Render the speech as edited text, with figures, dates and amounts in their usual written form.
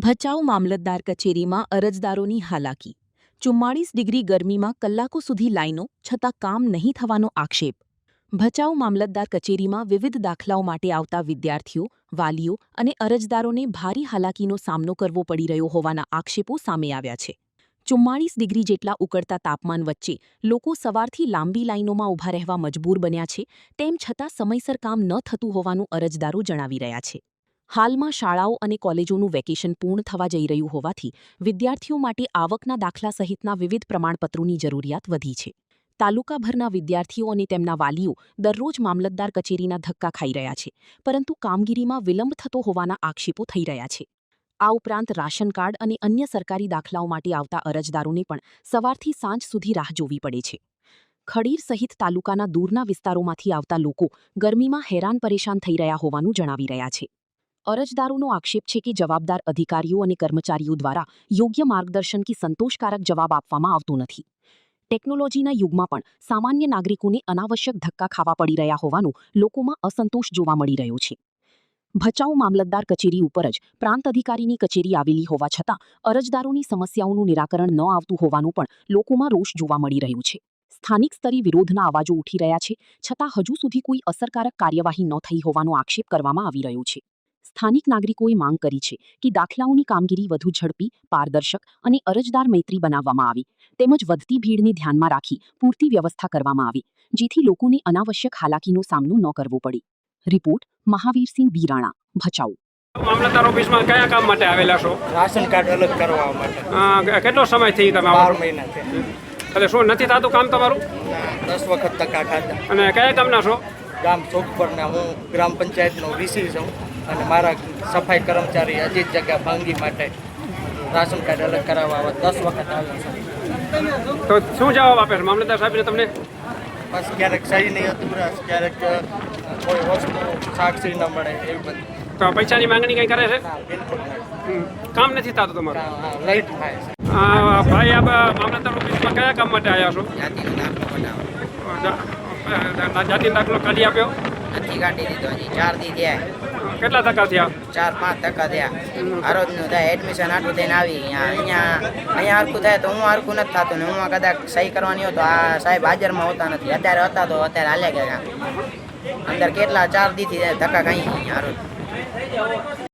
ભચાઉ મામલતદાર કચેરીમાં અરજદારોની હાલાકી 44 ડિગ્રી ગરમીમાં કલાકો સુધી લાઈનો છતાં કામ નહીં થવાનો આક્ષેપ ભચાઉ મામલતદાર કચેરીમાં વિવિધ દાખલાઓ માટે આવતા વિદ્યાર્થીઓ વાલીઓ અને અરજદારોને ભારે હાલાકીનો સામનો કરવો પડી રહ્યો હોવાના આક્ષેપો સામે આવ્યા છે 44 ડિગ્રી જેટલા ઉકળતા તાપમાન વચ્ચે લોકો સવારથી લાંબી લાઈનોમાં ઊભા રહેવા મજબૂર બન્યા છે તેમ છતાં સમયસર કામ ન થતું હોવાનું અરજદારો જણાવી રહ્યા છે હાલમાં શાળાઓ અને કોલેજોનું વેકેશન પૂર્ણ થવા જઈ રહ્યું હોવાથી વિદ્યાર્થીઓ માટે આવકના દાખલા સહિતના વિવિધ પ્રમાણપત્રોની જરૂરિયાત વધી છે તાલુકાભરના વિદ્યાર્થીઓ અને તેમના વાલીઓ દરરોજ મામલતદાર કચેરીના ધક્કા ખાઈ રહ્યા છે પરંતુ કામગીરીમાં વિલંબ થતો હોવાના આક્ષેપો થઈ રહ્યા છે આ ઉપરાંત રાશન કાર્ડ અને અન્ય સરકારી દાખલાઓ માટે આવતા અરજદારોને પણ સવારથી સાંજ સુધી રાહ જોવી પડે છે ખડીર સહિત તાલુકાના દૂરના વિસ્તારોમાંથી આવતા લોકો ગરમીમાં હેરાન પરેશાન થઈ રહ્યા હોવાનું જણાવી રહ્યા છે અરજદારોનો આક્ષેપ છે કે જવાબદાર અધિકારીઓ અને કર્મચારીઓ દ્વારા યોગ્ય માર્ગદર્શન કે સંતોષકારક જવાબ આપવામાં આવતો નથી ટેકનોલોજીના યુગમાં પણ સામાન્ય નાગરિકોને અનાવશ્યક ધક્કા ખાવા પડી રહ્યા હોવાનો લોકોમાં અસંતોષ જોવા મળી રહ્યો છે ભચાઉ મામલતદાર કચેરી ઉપર જ પ્રાંત અધિકારીની કચેરી આવેલી હોવા છતાં અરજદારોની સમસ્યાઓનું નિરાકરણ ન આવતું હોવાનું પણ લોકોમાં રોષ જોવા મળી રહ્યું છે સ્થાનિક સ્તરે વિરોધના અવાજો ઉઠી રહ્યા છે છતાં હજુ સુધી કોઈ અસરકારક કાર્યવાહી ન થઈ હોવાનો આક્ષેપ કરવામાં આવી રહ્યો છે સ્થાનિક નાગરિકોએ માંગ કરી છે કે દાખલાઓની કામગીરી વધુ ઝડપી પારદર્શક અને અરજદાર મૈત્રી બનાવવામાં આવે તેમજ વધતી ભીડને ધ્યાનમાં રાખી પૂરતી વ્યવસ્થા કરવામાં આવે જેથી લોકોને અનાવશ્યક હાલાકીનો સામનો ન કરવો પડે રિપોર્ટ મહાવીરસિંહ બીરાણા ભચાઉ મામલતદાર ઓફિસમાં કયા કામ માટે આવેલા છો? રાશન કાર્ડ અલગ કરવા માટે. કેટલો સમય થઈ તમે 12 મહિના છે. એટલે શું નથી થતું કામ તમારું? 10 વખત ધક્કા ખાધા. અને કયા ગામના છો? ગામ ચોકપરના. હું ગ્રામ પંચાયતનો વીસી છું અને મારા સફાઈ કર્મચારી અજીત જગ્યા ભાંગી માટે રાશન કાર્ડ અલગ કરાવવા 10 વખત આવ્યો છું. તો શું જવાબ આપે છે મામલતદાર સાહેબને તમને? બસ ક્યારેક સહી નહીં હતું, ક્યારેક કોઈ વસ્તુ સાક્ષી ન મળે એવી બધી. તો પૈસાની માંગણી કંઈ કરે છે? ના, બિલકુલ નહીં. કામ નથી થતું તમારું? હા, લાઈટ થાય છે. ભાઈ આપ મામલતદાર ઓફિસમાં કયા કામ માટે આવ્યા છો? જાતિ દાખલો કાઢી આપ્યો? નથી કાઢી દીધો, હજી 4 દી થયા. કેટલા ટકા થયા? 4-5% થયા. આરોજનું થાય એડમિશન આટલું થઈને આવી અહીંયા હરખું થાય તો હું હરખું નથી થતું ને હું કદાચ સહી કરવાની હોય તો આ સાહેબ હાજરમાં હોતા નથી. અત્યારે હતા તો અત્યારે હાલ્યા ગયા અંદર કેટલા 4 દીથી ધક્કા ખાઈ અહીંયા આરોજ.